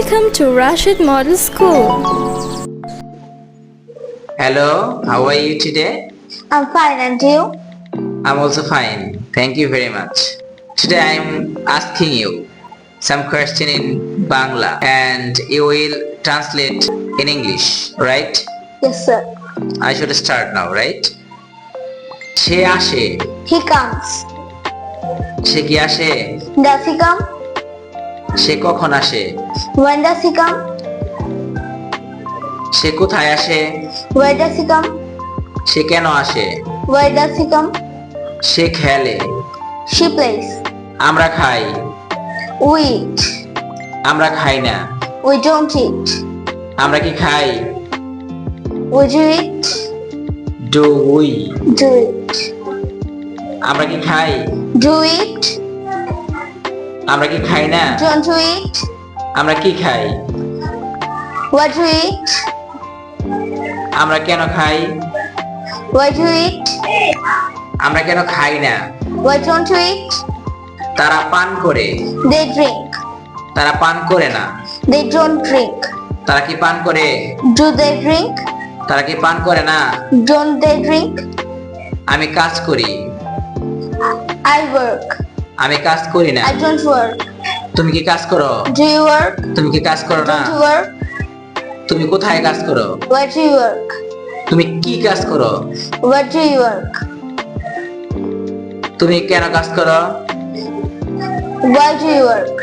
Welcome to Rashid Model School. Hello, how are you today? I'm fine, and you? I'm also fine. Thank you very much. Today I'm asking you some question in Bangla and you will translate in English, right? Yes, sir. I should start now, right? সে আসে, He comes. সে কি আসে? Does he come? সে কখন আসে? When does he come? সে কোথায় আসে? Where does he come? সে কেন আসে? Where does he come? সে খেলে। She plays. আমরা খাই। We eat. আমরা খাই না। We don't eat. আমরা কি খাই? Would you eat? Do we? Do eat. আমরা কি খাই? Do eat? আমরা কি খাই না? Don't you eat? আমরা কি খাই? What do you eat? আমরা কেন খাই? Why do you eat? আমরা কেন খাই না? Why don't you eat? তারা পান করে। They drink. তারা পান করে না। They don't drink. তারা কি পান করে? Do they drink? তারা কি পান করে না? Don't they drink? আমি কাজ করি। I work. আমি কাজ করি না। I don't work. তুমি কি কাজ করো? Do you work? তুমি কি কাজ করো না? Don't you work? তুমি কোথায় কাজ করো? Where do you work? তুমি কি কাজ করো? Where do you work? তুমি কেন কাজ করো? Why do you work?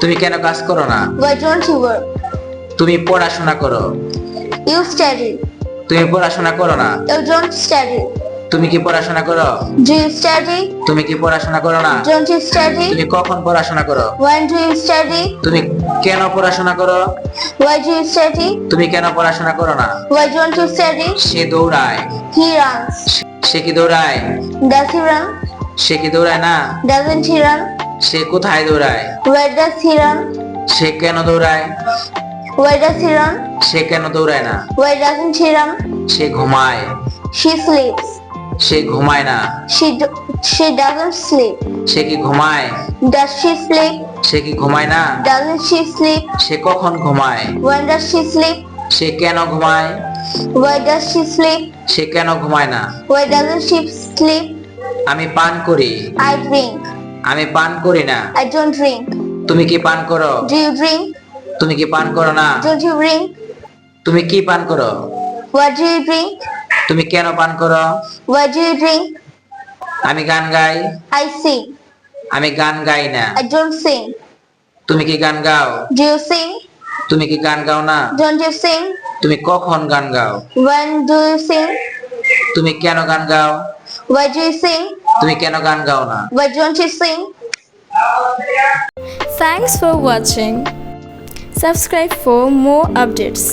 তুমি কেন কাজ করো না? Why don't you work? তুমি পড়াশোনা করো। You study. তুমি পড়াশোনা করো না। You don't study. তুমি কি পড়াশোনা করো? Do you study? তুমি কি পড়াশোনা করো না? Don't you study? তুমি কখন পড়াশোনা করো? When do you study? তুমি কেন পড়াশোনা করো? Why do you study? তুমি কেন পড়াশোনা করো না? Why don't you study? সে দৌড়ায়। He runs. সে কি দৌড়ায়? Does he run? সে কি দৌড়ায় না? Doesn't he run? সে কোথায় দৌড়ায়? Where does he run? সে কেন দৌড়ায়? Where does he run? সে কেন দৌড়ায় না? Why doesn't he run? সে ঘুমায়। She sleeps. সে ঘুমায় না। She doesn't sleep. সে কি ঘুমায়? Does she sleep? সে কি ঘুমায় না? Doesn't she sleep? সে কখন ঘুমায়? When does she sleep? সে কেন ঘুমায়? Why does she sleep? সে কেন ঘুমায় না? Why doesn't she sleep? আমি পান করি। I drink. আমি পান করি না। I don't drink. তুমি কি পান করো? Do you drink? তুমি কি পান করো না? Don't you drink? তুমি কি পান করো? What do you drink? তুমি কেন পান করো? Why do you drink? আমি গান গাই। I sing. আমি গান গাই না। I don't sing. তুমি কি গান গাও? Do you sing? তুমি কি গান গাও না? Don't you sing? তুমি কখন গান গাও? When do you sing? তুমি কেন গান গাও? Why do you sing? তুমি কেন গান গাও না? Why don't you sing? Thanks for watching. Subscribe for more updates.